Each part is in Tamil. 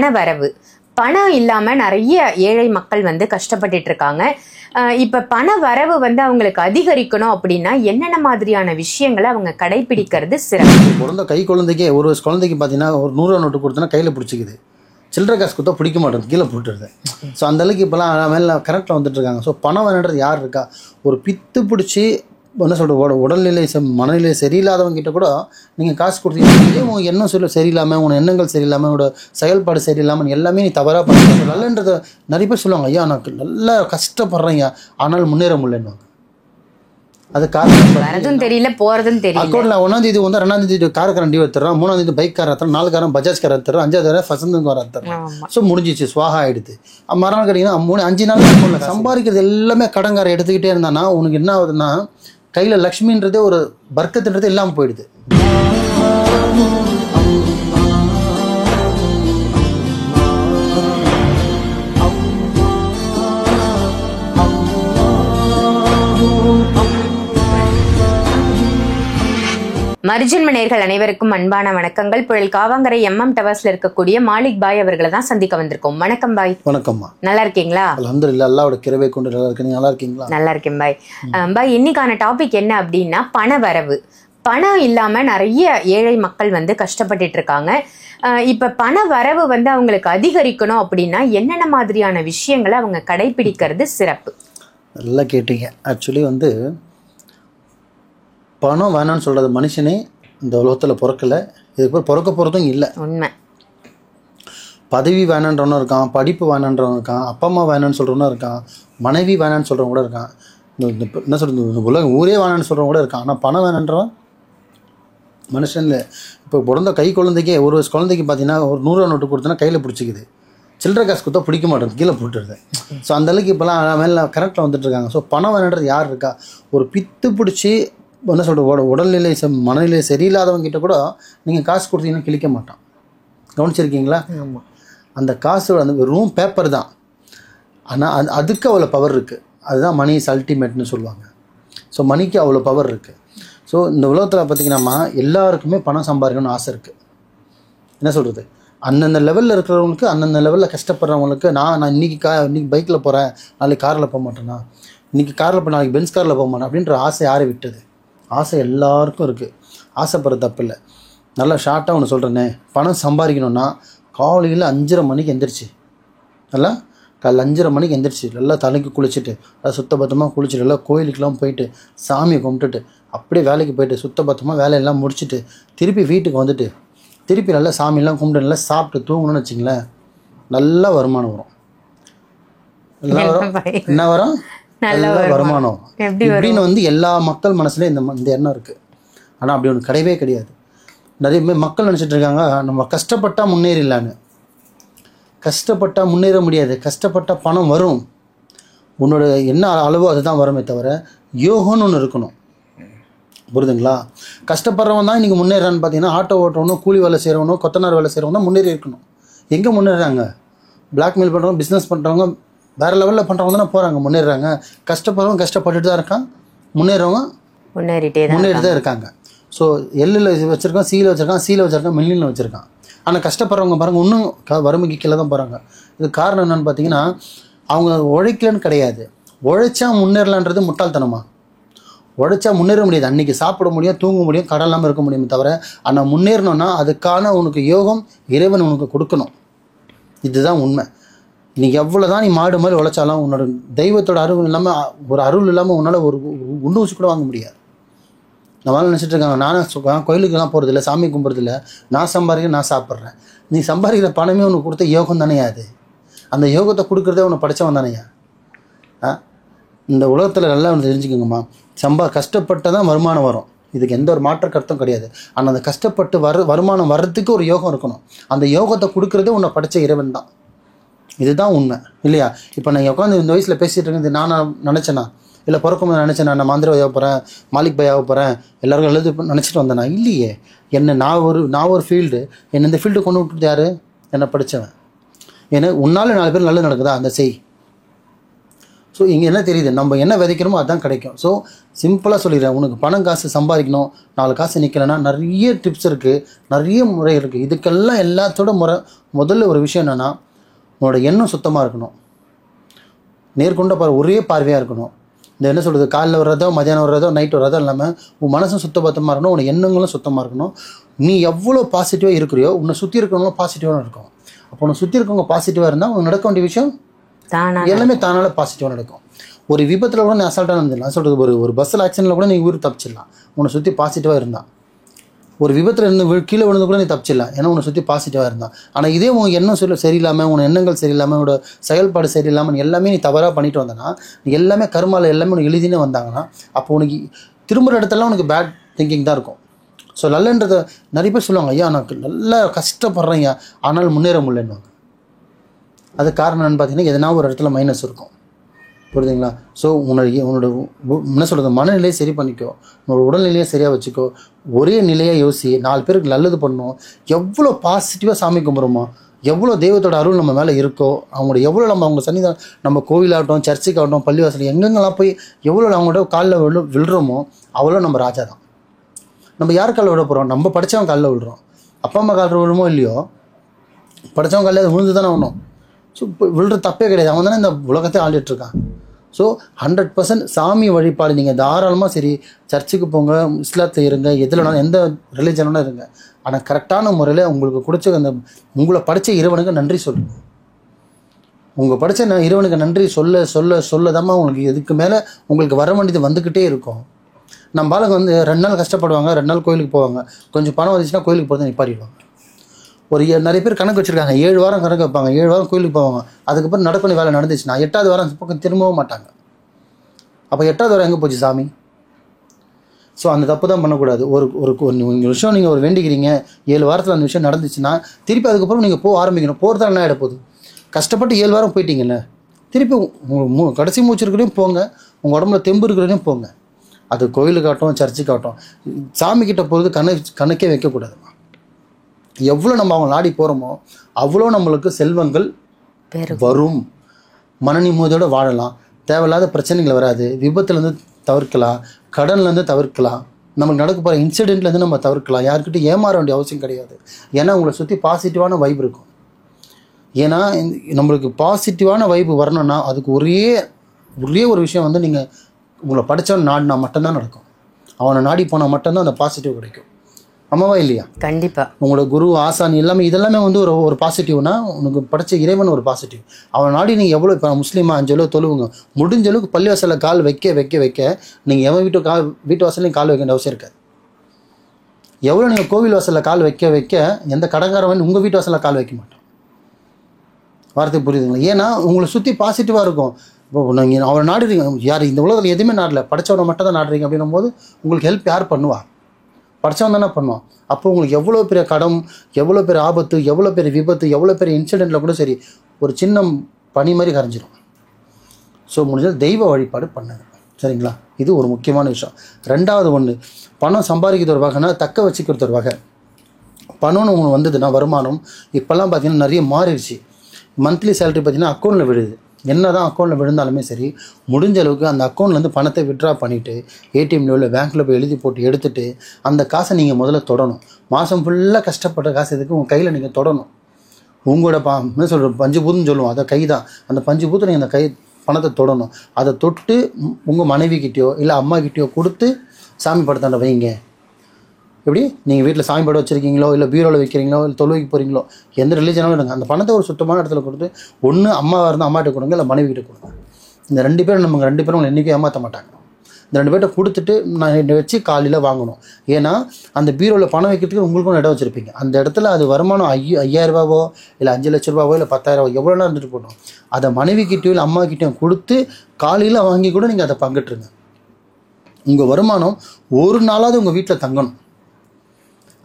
பண வரவு, பணம் இல்லாம நிறைய ஏழை மக்கள் வந்து கஷ்டப்பட்டுட்டு இருக்காங்க. இப்ப பண வரவு வந்து அவங்களுக்கு அதிகரிக்கணும் அப்படின்னா என்னென்ன மாதிரியான விஷயங்களை அவங்க கடைபிடிக்கிறது சிறப்பு? பிறந்த கை குழந்தைக்கே ஒரு குழந்தைக்கு பார்த்தீங்கன்னா ஒரு 100 ரூபா நோட்டு கொடுத்தோன்னா கையில் பிடிச்சிக்குது, சில்லறை காசு கொடுத்தா பிடிக்க மாட்டேங்குது, கீழே போட்டுருது. ஸோ அந்தளவுக்கு இப்போலாம் மேலே கரெக்டாக வந்துட்டு இருக்காங்க. ஸோ பணம் வேணுன்றது யார் இருக்கா? ஒரு பித்து பிடிச்சி என்ன சொல்கிற உடல்நிலை மனநிலை சரியில்லாதவங்க கிட்ட கூட நீங்கள் காசு கொடுத்தீங்க, உன் எண்ணம் சரியில்லாமல், உன் எண்ணங்கள் சரியில்லாமல், உன்னோட செயல்பாடு சரியில்லாமல் எல்லாமே நீ தவறாக பண்ண நல்லன்றதை நிறைய பேர் சொல்லுவாங்க. ஐயா நான் நல்லா கஷ்டப்படுறேங்க ஆனால் முன்னேற முடியலன்னு. அது காரணம் தெரியல, போறதும் தெரியல. அக்கௌண்ட்ல 1ஆம் தேதி வந்து 2ஆம் தேதி காரக்காரன் டியூ எடுத்துறான், 3ஆம் தேதி பைக் கார எடுத்துறான், 4 காரன் பஜாஜ் கார எடுத்துறான், 5ஆவது காரன் ஃபசந்துக்கு வர எடுத்துறான். ஸோ முடிஞ்சிச்சு, சுவாகா ஆயிடுது. மறுநாள் கேட்டீங்கன்னா 5 நாள் சம்பாதிக்கிறது எல்லாமே கடன்கார எடுத்துக்கிட்டே இருந்தானா உனக்கு என்ன ஆகுதுன்னா கையில லக்ஷ்மின்றதே ஒரு பர்க்கத்துன்றது இல்லாமல் போயிடுது. மர்ஜன்ம நேயர்கள் அனைவருக்கும் அன்பான வணக்கங்கள். புயல் காவாங்கரை MM டவர்ஸ்ல இருக்கக்கூடிய மாலிக் பாய் அவர்களை தான் சந்திக்க வந்திருக்கோம். வணக்கம் பாய். வணக்கம்மா. நல்லா இருக்கீங்களா? அல்ஹம்துலில்லாஹ், அல்லாஹ்வோட கிருபை கொண்டு நல்லா இருக்கேன். நல்லா இருக்கீங்களா? நல்லா இருக்கேன் பாய். பாய், இன்னைக்கான டாபிக் என்ன அப்படின்னா பண வரவு. பணம் இல்லாம நிறைய ஏழை மக்கள் வந்து கஷ்டப்பட்டுட்டு இருக்காங்க. இப்ப பண வரவு வந்து அவங்களுக்கு அதிகரிக்கணும் அப்படின்னா என்னென்ன மாதிரியான விஷயங்களை அவங்க கடைபிடிக்கிறது சிறப்பு? நல்லா கேட்டீங்க. ஆக்சுவலி வந்து பணம் வேணான்னு சொல்கிறது மனுஷனே இந்த உலகத்தில் பிறக்கலை, இதுக்கு பேர் பிறக்க போகிறதும் இல்லை. உண்மை. பதவி வேணான்றவனும் இருக்கான், படிப்பு வேணான்றவன் இருக்கான், அப்பா அம்மா வேணான்னு சொல்கிறவனும் இருக்கான், மனைவி வேணான்னு சொல்கிறவங்க கூட இருக்கான், என்ன சொல்கிறது இந்த உலகம் ஊரே வேணான்னு சொல்கிறவங்க கூட இருக்கான். ஆனால் பணம் வேணான்றவன் மனுஷன் இல்லை. இப்போ பிறந்த கை குழந்தைக்கே ஒரு குழந்தைக்கு பார்த்தீங்கன்னா ஒரு 100 ரூபா நோட்டு கொடுத்தோன்னா கையில் பிடிச்சிக்குது, சில்லறை காசு கொடுத்தா பிடிக்க மாட்டேங்குது, கீழே போட்டுருது. ஸோ அந்தளவுக்கு இப்போலாம் மேலே கரெக்டாக வந்துட்டு இருக்காங்க. ஸோ பணம் வேணுன்றது யார் இருக்கா? ஒரு பித்து பிடிச்சி என்ன சொல்கிற உடல்நிலை மனநிலை சரியில்லாதவங்க கிட்ட கூட நீங்கள் காசு கொடுத்தீங்கன்னா கிழிக்க மாட்டான். கவனிச்சிருக்கீங்களா? ஆமாம். அந்த காசு அந்த வெறும் பேப்பர் தான், ஆனால் அதுக்கு அவ்வளோ பவர் இருக்குது. அதுதான் மணி இஸ் அல்டிமேட்னு சொல்லுவாங்க. ஸோ மணிக்கு அவ்வளோ பவர் இருக்குது. ஸோ இந்த உலகத்தில் பார்த்திங்கன்னா எல்லாருக்குமே பணம் சம்பாதிக்கணும்னு ஆசை இருக்குது. என்ன சொல்கிறது, அந்தந்த லெவலில் இருக்கிறவங்களுக்கு, அந்தந்த லெவலில் கஷ்டப்படுறவங்களுக்கு நான் இன்றைக்கி பைக்கில் போகிறேன், நாளைக்கு காரில் போக மாட்டேன்னா, இன்றைக்கி காரில் போய் நாளைக்கு பென்ஸ் காரில் போக மாட்டேன் அப்படின்ற ஆசை யாரை விட்டது? ஆசை எல்லாருக்கும் இருக்குது. ஆசைப்படுற தப்பு இல்லை. நல்லா ஷார்ட்டாக ஒன்று சொல்கிறேனே, பணம் சம்பாதிக்கணுன்னா காலையில் 5:30 மணிக்கு எந்திரிச்சு, நல்லா காலையில் 5:30 மணிக்கு எந்திரிச்சு நல்லா தலைக்கு குளிச்சுட்டு நல்லா சுத்தபத்தமாக குளிச்சுட்டு நல்லா கோயிலுக்கெலாம் போயிட்டு சாமியை கும்பிட்டுட்டு அப்படியே வேலைக்கு போயிட்டு சுத்தபத்தமாக வேலையெல்லாம் முடிச்சுட்டு திருப்பி வீட்டுக்கு வந்துட்டு திருப்பி நல்லா சாமியெல்லாம் கும்பிட்டு நல்லா சாப்பிட்டு தூங்கணும்னு வச்சிங்களேன், நல்லா வருமானம் வரும். நல்லா வரும். என்ன வரும்? நல்ல வருமானம். இப்படின்னு வந்து எல்லா மக்கள் மனசுலையும் இந்த எண்ணம் இருக்குது. ஆனால் அப்படி ஒன்று கிடையவே கிடையாது. நிறைய பேர் மக்கள் நினச்சிட்டு இருக்காங்க நம்ம கஷ்டப்பட்டால் முன்னேறிடலான்னு. கஷ்டப்பட்டால் முன்னேற முடியாது. கஷ்டப்பட்டால் பணம் வரும். உன்னோட என்ன அளவோ அதுதான் வருமே தவிர யோகம்னு ஒன்று இருக்கணும். புரியுதுங்களா? கஷ்டப்படுறவன் தான் இன்றைக்கி முன்னேறான்னு பார்த்தீங்கன்னா ஆட்டோ ஓட்டுறவனும் கூலி வேலை செய்கிறவனும் கொத்தனார் வேலை செய்கிறவங்க தான் முன்னேறி இருக்கணும். எங்கே முன்னேறாங்க? பிளாக்மெயில் பண்ணுறவங்க, பிஸ்னஸ் பண்ணுறவங்க, வேறு லெவலில் பண்ணுறவங்க தானே போகிறாங்க, முன்னேறாங்க. கஷ்டப்படுறவங்க கஷ்டப்பட்டுட்டு தான் இருக்கான், முன்னேறவங்க முன்னேறிட்டு தான் இருக்காங்க. ஸோ எல்லில் வச்சுருக்கான், சியில் வச்சுருக்கான், சியில் வச்சுருக்கான், மில்லியில் வச்சுருக்கான். ஆனால் கஷ்டப்படுறவங்க பாருங்கள் இன்னும் வறுமைக்கு கீழே தான் போகிறாங்க. இது காரணம் என்னென்னு பார்த்தீங்கன்னா அவங்க உழைக்கலன்னு கிடையாது, உழைச்சா முன்னேறலான்றது முட்டாள்தனமா. உழைச்சா முன்னேற முடியாது. அன்றைக்கி சாப்பிட முடியும், தூங்க முடியும், கடன் இல்லாமல் இருக்க முடியுமே தவிர, ஆனால் முன்னேறணும்னா அதுக்கான உனக்கு யோகம் இறைவன் உனக்கு கொடுக்கணும். இதுதான் உண்மை. நீ எவ்வளோ தான் நீ மாடு மாதிரி உழைச்சாலும் உன்னோட தெய்வத்தோட அருள் இல்லாமல், ஒரு அருள் இல்லாமல் உன்னால் ஒரு உண்டு ஊசி கூட வாங்க முடியாது. நம்மளால நினச்சிட்டு இருக்காங்க நானும் கோயிலுக்கெல்லாம் போகிறதில்ல, சாமி கும்பிட்றதில்ல, நான் சம்பாதிக்கிறேன், நான் சாப்பிட்றேன். நீ சம்பாதிக்கிற பணமே உனக்கு கொடுத்த யோகம் தானேயா? அது அந்த யோகத்தை கொடுக்குறதே உன்னை படித்தவன் தானேயா? இந்த உலகத்தில் நல்லா ஒன்று தெரிஞ்சுக்கோங்கம்மா, கஷ்டப்பட்டால் தான் வருமானம் வரும். இதுக்கு எந்த ஒரு மாற்ற கருத்தும் கிடையாது. ஆனால் அந்த கஷ்டப்பட்டு வருமானம் வர்றதுக்கு ஒரு யோகம் இருக்கணும். அந்த யோகத்தை கொடுக்குறதே உன்னை படித்த இறைவன் தான். இதுதான் உண்மை இல்லையா? இப்போ நான் உட்காந்து இந்த வயசில் பேசிகிட்டு இருக்கேன், நான் நினச்சேன்னா, இல்லை பிறக்கும் நினச்சேன்னா நான் மந்திரவாதி ஆக போகிறேன், மாலிக் பாய் ஆக போகிறேன், எல்லாருக்கும் எழுது நினச்சிட்டு வந்தேனா? இல்லையே. என்னை நான் ஒரு ஃபீல்டு, என்னை இந்த ஃபீல்டு கொண்டு விட்டுறது யார்? என்னை படித்தவன். ஏன்னா உன்னால் 4 பேர் நல்லது நடக்குதா? அந்த செய். ஸோ இங்கே என்ன தெரியுது, நம்ம என்ன விதைக்கிறோமோ அதுதான் கிடைக்கும். ஸோ சிம்பிளாக சொல்லிடுறேன், உனக்கு பணம் காசு சம்பாதிக்கணும், 4 காசு நிற்கலைன்னா நிறைய டிப்ஸ் இருக்குது, நிறைய முறை இருக்குது. இதுக்கெல்லாம் எல்லாத்தோட முதல்ல ஒரு விஷயம் என்னென்னா, உன்னோட எண்ணம் சுத்தமாக இருக்கணும், நேர்கொண்ட ஒரே பார்வையாக இருக்கணும். இந்த என்ன சொல்கிறது, காலையில் வர்றதோ மதியானம் வர்றதோ நைட் வர்றதோ இல்லாமல் உன் மனசும் சுத்தபத்தமாக இருக்கணும், உன் எண்ணங்களும் சுத்தமாக இருக்கணும். நீ எவ்வளோ பாசிட்டிவாக இருக்கிறியோ உன்னை சுற்றி இருக்கிறவங்களும் பாசிட்டிவாக இருக்கும். அப்போ உன்னை சுற்றி இருக்கவங்க பாசிட்டிவாக இருந்தால் உனக்கு நடக்க வேண்டிய விஷயம் எல்லாமே தானால பாசிட்டிவாக நடக்கும். ஒரு விபத்தில் கூட நீ அசால்ட்டாக நடந்துடலாம். சொல்கிறது, ஒரு பஸ்ஸில் ஆக்சிடென்ட்டில் கூட நீ உயிர் தப்பிச்சிடலாம் உன்னை சுற்றி பாசிட்டிவாக இருந்தால். ஒரு விபத்தில் இருந்து கீழே விழுந்து கூட நீ தப்பிச்சிடலாம், ஏன்னா உன்னை சுற்றி பாசிட்டிவாக இருந்தால். ஆனால் இதே உன் எண்ணம் சரியில்லாமல், உன் எண்ணங்கள் சரியில்லாமல், உன்னோட செயல்பாடு சரியில்லாமல் எல்லாமே நீ தவறாக பண்ணிட்டு வந்தனா, நீ எல்லாமே கர்மாவில் எல்லாமே உனக்கு எழுதினே வந்தாங்கன்னா, அப்போ உனக்கு திரும்புகிற இடத்துல உனக்கு பேட் திங்கிங் தான் இருக்கும். ஸோ நல்லன்றதை நிறைய பேர் சொல்லுவாங்க, ஐயா நான் நல்லா கஷ்டப்படுறேன் ஐயா ஆனால் முன்னேற முடியலன்னுவாங்க. அது காரணம் என்னன்னு பார்த்தீங்கன்னா, எதனா ஒரு இடத்துல மைனஸ் இருக்கும், புரியுதுங்களா? ஸோ உன்னோட என்ன சொல்கிறது, மனநிலையை சரி பண்ணிக்கோ, உன்னோட உடல்நிலையை சரியாக வச்சுக்கோ, ஒரே நிலையாக யோசி, 4 பேருக்கு நல்லது பண்ணணும். எவ்வளோ பாசிட்டிவாக சாமி கும்பிட்றோமோ, எவ்வளோ தெய்வத்தோட அருள் நம்ம மேலே இருக்கோ, அவங்களோட எவ்வளோ அவங்க சன்னிதான், நம்ம கோவிலாகட்டும் சர்ச்சுக்காகட்டும் பள்ளிவாசல் எங்கெங்கெல்லாம் போய் எவ்வளோ அவங்களோட காலில் விழுறோமோ அவ்வளோ நம்ம ராஜா தான். நம்ம யார் காலில் விட போகிறோம், நம்ம படித்தவன் காலில் விழுறோம். அப்பா அம்மா காலில் விழுமோ இல்லையோ, படித்தவன் காலில் அது விழுந்து தானே ஆகணும். ஸோ விழுற தப்பே கிடையாது, அவன் தானே இந்த உலகத்தை ஆண்டுட்டுருக்கான். ஸோ 100% சாமி வழிபாடு நீங்கள் தாராளமாக சரி, சர்ச்சுக்கு போங்க, இஸ்லாத்தில் இருங்க, எதில் வேணாலும் எந்த ரிலீஜனோட இருங்க, ஆனால் கரெக்டான முறையில் உங்களுக்கு பிடிச்ச அந்த உங்களை படித்த இறைவனுக்கு நன்றி சொல்லு. உங்கள் படித்த இறைவனுக்கு நன்றி சொல்ல சொல்ல சொல்லதாம்மா உங்களுக்கு எதுக்கு மேலே உங்களுக்கு வர வேண்டியது வந்துக்கிட்டே இருக்கும். நம்ம ஆளுங்க 2 நாள் கஷ்டப்படுவாங்க, 2 நாள் கோயிலுக்கு போவாங்க, கொஞ்சம் பணம் வந்துச்சுன்னா கோயிலுக்கு போகிறத நிப்பாட்டிடுவாங்க. நிறைய பேர் கணக்கு வச்சுருக்காங்க, 7 வாரம் கணக்கு வைப்பாங்க, 7 வாரம் கோயிலுக்கு போவாங்க, அதுக்கப்புறம் நடக்கணும் வேலை நடந்துச்சுன்னா 8வது வாரம் பக்கம் திரும்பவும் மாட்டாங்க. அப்போ 8வது வாரம் எங்கே போச்சு சாமி? ஸோ அந்த தப்பு தான் பண்ணக்கூடாது. ஒரு விஷயம் நீங்கள் ஒரு வேண்டிக்கிறீங்க, 7 வாரத்தில் அந்த விஷயம் நடந்துச்சுன்னா திருப்பி அதுக்கப்புறம் நீங்கள் ஆரம்பிக்கணும். போகிறதா என்ன ஆகிட போகுது? கஷ்டப்பட்டு 7 வாரம் போயிட்டீங்கல்ல, திருப்பி கடைசி மூச்சு இருக்கிறதையும் போங்க, உங்கள் உடம்புல தெம்பு இருக்கிறதையும் போங்க. அது கோயிலுக்காகட்டும் சர்ச்சுக்காகட்டும், சாமிக்கிட்ட போகிறது கணக்கே வைக்கக்கூடாது. எவ்வளோ நம்ம அவங்க நாடி போகிறோமோ அவ்வளோ நம்மளுக்கு செல்வங்கள் வரும், மன நிம்மதியோடு வாழலாம், தேவையில்லாத பிரச்சனைகள் வராது, விபத்துலேருந்து தவிர்க்கலாம், கடன்லேருந்து தவிர்க்கலாம், நமக்கு நடக்க போகிற இன்சிடென்ட்லேருந்து நம்ம தவிர்க்கலாம். யாருக்கிட்ட ஏமாற வேண்டிய அவசியம் கிடையாது. ஏன்னா உங்களை சுற்றி பாசிட்டிவான வைப் இருக்கும். ஏன்னா நம்மளுக்கு பாசிட்டிவான வைப் வரணும்னா அதுக்கு ஒரே ஒரு விஷயம் நீங்கள் உங்களை படித்தவன் நாடினா மட்டும்தான் நடக்கும். அவனை நாடி போனால் மட்டும்தான் அந்த பாசிட்டிவ் கிடைக்கும். ஆமாவா இல்லையா? கண்டிப்பாக. உங்களோட குரு ஆசான் இதெல்லாமே ஒரு பாசிட்டிவ்னா உனக்கு படித்த இறைவன் ஒரு பாசிட்டிவ். அவன் நாடி நீங்கள் எவ்வளோ, இப்போ முஸ்லீமாக 5 அளவு தொழுவுங்க, முடிஞ்ச அளவுக்கு பள்ளி வாசலில் கால் வைக்க நீங்கள் எவன் வீட்டு வாசலையும் கால் வைக்க வேண்டிய அவசியம் இருக்காது. எவ்வளோ நீங்கள் கோவில் வாசலில் கால் வைக்க எந்த கடங்காரவன் உங்கள் வீட்டு வாசலில் கால் வைக்க மாட்டான். வார்த்தை புரியுதுங்களா? ஏன்னா உங்களை சுற்றி பாசிட்டிவாக இருக்கும். இப்போ நீங்கள் அவரை நாடுறீங்க, யார் இந்த உலகத்தில் எதுவுமே நாடல, படித்தவனை மட்டும் தான் நாடுறீங்க அப்படின்னும் போது உங்களுக்கு ஹெல்ப் யார் பண்ணுவா? படித்தவன் தானே பண்ணுவான். அப்போ உங்களுக்கு எவ்வளோ பெரிய கடன், எவ்வளோ பெரிய ஆபத்து, எவ்வளோ பெரிய விபத்து, எவ்வளோ பெரிய இன்சிடெண்ட்டில் கூட சரி ஒரு சின்ன பனி மாதிரி கரைஞ்சிடும். ஸோ முடிஞ்சது தெய்வ வழிபாடு பண்ணுங்க, சரிங்களா? இது ஒரு முக்கியமான விஷயம். 2வது பணம் சம்பாதிக்கிறது ஒரு வகைனா தக்க வச்சுக்கிறது ஒரு வகை. பணம்னு உங்களுக்கு வந்ததுன்னா வருமானம் இப்போல்லாம் பார்த்தீங்கன்னா நிறைய மாறிடுச்சு. மந்த்லி சேலரி பார்த்தீங்கன்னா அக்கௌண்ட்டில் விழுது. என்ன தான் அக்கௌண்ட்டில் விழுந்தாலுமே சரி, முடிஞ்ச அளவுக்கு அந்த அக்கௌண்ட்லேருந்து பணத்தை விட்ரா பண்ணிவிட்டு ஏடிஎம்ல உள்ள பேங்க்கில் போய் எழுதி போட்டு எடுத்துகிட்டு அந்த காசை நீங்கள் முதல்ல தொடணும். மாதம் ஃபுல்லாக கஷ்டப்பட்ட காசு எதுக்கு உங்கள் கையில் நீங்கள் தொடணும். உங்களோட என்ன சொல்கிற பஞ்சபூதம்னு சொல்லுவோம், அதை கை தான். அந்த பஞ்சபூதம் நீங்கள் அந்த பணத்தை தொடணும். அதை தொட்டு உங்கள் மனைவிக்கிட்டேயோ இல்லை அம்மாக்கிட்டேயோ கொடுத்து சாமி படத்தாண்ட வைங்க. எப்படி நீங்கள் வீட்டில் சாமி படம் வச்சுருக்கீங்களோ இல்லை பீரோவில் வைக்கிறீங்களோ இல்லை தொழுவைக்கு போகிறீங்களோ எந்த ரிலீஜனாலும் இருங்க, அந்த பணத்தை ஒரு சுத்தமான இடத்துல கொடுத்து ஒன்று அம்மாவாக இருந்தால் அம்மாட்ட கொடுங்க, இல்லை மனைவிக்கிட்ட கொடுங்க. இந்த 2 பேரும் நம்ம 2 பேரும் என்றைக்கும் ஏமாற்ற மாட்டாங்க. இந்த 2 பேர்ட்ட கொடுத்துட்டு நான் வச்சு காலையில் வாங்கணும். ஏன்னா அந்த பீரோவில் பணம் வைக்கிறதுக்கு உங்களுக்கும் இடம் வச்சுருப்பீங்க. அந்த இடத்துல அது வருமானம் 5000 ரூபாவோ இல்லை 5 லட்ச ரூபாவோ இல்லை 10,000 எவ்வளோனா இருந்துட்டு போட்டோம். அதை மனைவிக்கிட்டேயோ இல்லை அம்மாக்கிட்டேயும் கொடுத்து காலையில் வாங்கி கூட நீங்கள் அதை பங்கிட்டுருங்க. உங்கள் வருமானம் ஒரு நாளாவது உங்கள் வீட்டில் தங்கணும்.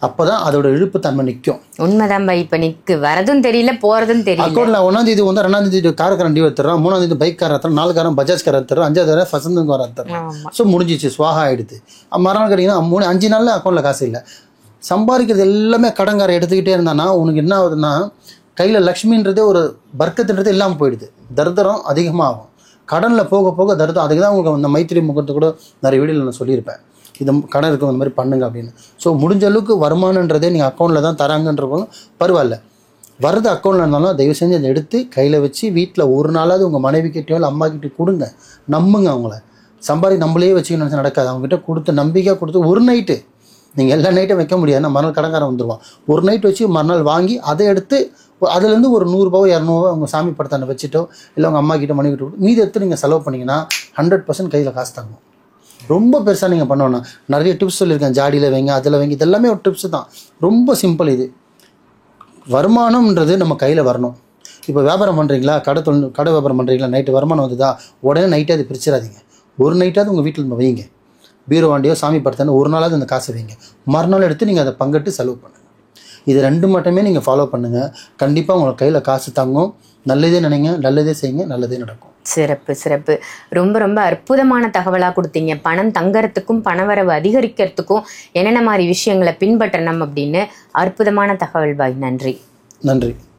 அப்போதான் அதோட இழுப்பு தன்மை நிற்கும். உண்மைதான். இப்போ நிற்கு வரதும் தெரியல போகிறதும் தெரியல. அக்கௌண்ட்டில் 1ஆம் தேதி 2ஆம் தேதி காரக்காரன் டியூ எடுத்துறான், 3ஆம் தேதி பைக் கார் எடுத்துறான், 4 காரம் பஜாஜ் கார் எடுத்துறான், 5ஆவது வரை ஃபசந்துக்கு வர எடுத்துறான். ஸோ முடிஞ்சிச்சு, ஸ்வாகா ஆகிடுது. மறுநாள் கேட்டிங்கன்னா 5 நாளில் அக்கௌண்ட்டில் காசு இல்லை. சம்பாதிக்கிறது எல்லாமே கடன்காரை எடுத்துக்கிட்டே இருந்தானா உனக்கு என்ன ஆகுதுன்னா கையில் லக்ஷ்மின்றதே ஒரு பர்க்கத்துன்றதே இல்லாமல் போயிடுது. தரித்திரம் அதிகமாகும். கடனில் போக போக தருதம். அதுக்கு தான் உங்களுக்கு அந்த மைத்திரி முகத்தை கூட நிறைய வீடியோவில் நான் சொல்லியிருப்பேன், இது கடன் இருக்கும் அந்த மாதிரி பண்ணுங்க அப்படின்னு. ஸோ முடிஞ்ச அளவுக்கு வருமானன்றதே நீங்கள் அக்கௌண்ட்டில் தான் தராங்கன்றவங்களும் பரவாயில்ல, வரது அக்கௌண்ட்டில் இருந்தாலும் தயவு செஞ்சு அதை எடுத்து கையில் வச்சு வீட்டில் ஒரு நாளாவது உங்கள் மனைவி கிட்டேயோ இல்லை அம்மா கிட்டே கொடுங்க. நம்புங்க அவங்கள. நம்மளே வச்சுக்கணும்னு நடக்காது. அவங்ககிட்ட கொடுத்து நம்பிக்கையாக கொடுத்து ஒரு நைட்டு, நீங்கள் எல்லா நைட்டும் வைக்க முடியாது, மறுநாள் கடன்காரன் வந்துடுவான். ஒரு நைட் வச்சு மறுநாள் வாங்கி அதை எடுத்து அதுலேருந்து ஒரு 100 200 உங்கள் சாமி படத்தை வச்சுட்டோ இல்லை உங்கள் அம்மா கிட்ட மனைவி கிட்ட மீதி எடுத்து நீங்கள் செலவு பண்ணிங்கன்னா 100% கையில் காசு தாங்கும். ரொம்ப பெருசாக நீங்கள் பண்ணணும். நிறைய டிப்ஸ் சொல்லியிருக்கேன், ஜாடியில் வைங்க, அதில் வைங்க, இதெல்லாமே ஒரு டிப்ஸ் தான். ரொம்ப சிம்பிள் இது. வருமானம்ன்றது நம்ம கையில் வரணும். இப்போ வியாபாரம் பண்ணுறீங்களா, கடை வியாபாரம் பண்ணுறீங்களா, நைட்டு வருமானம் வந்ததா, உடனே நைட்டே அது பிரிச்சிடாதீங்க. ஒரு நைட்டாவது உங்கள் வீட்டில் வைங்க, பீரோ வாண்டியோ சாமி படத்தானோ ஒரு நாளாவது அந்த காசை வைங்க. மறுநாள் எடுத்து நீங்கள் அதை பங்கிட்டு செலவு பண்ணுங்கள். இது 2 மட்டுமே நீங்கள் ஃபாலோ பண்ணுங்கள். கண்டிப்பாக உங்களுக்கு கையில் காசு தாங்கும். நல்லதே நினைங்க, நல்லதே செய்யுங்க, நல்லதே நடக்கும். சிறப்பு சிறப்பு. ரொம்ப ரொம்ப அற்புதமான தகவலாக கொடுத்தீங்க. பணம் தங்கறதுக்கும் பணவரவு அதிகரிக்கிறதுக்கும் என்னென்ன மாதிரி விஷயங்களை பின்பற்றணும் அப்படின்னு அற்புதமான தகவல் பாய். நன்றி. நன்றி.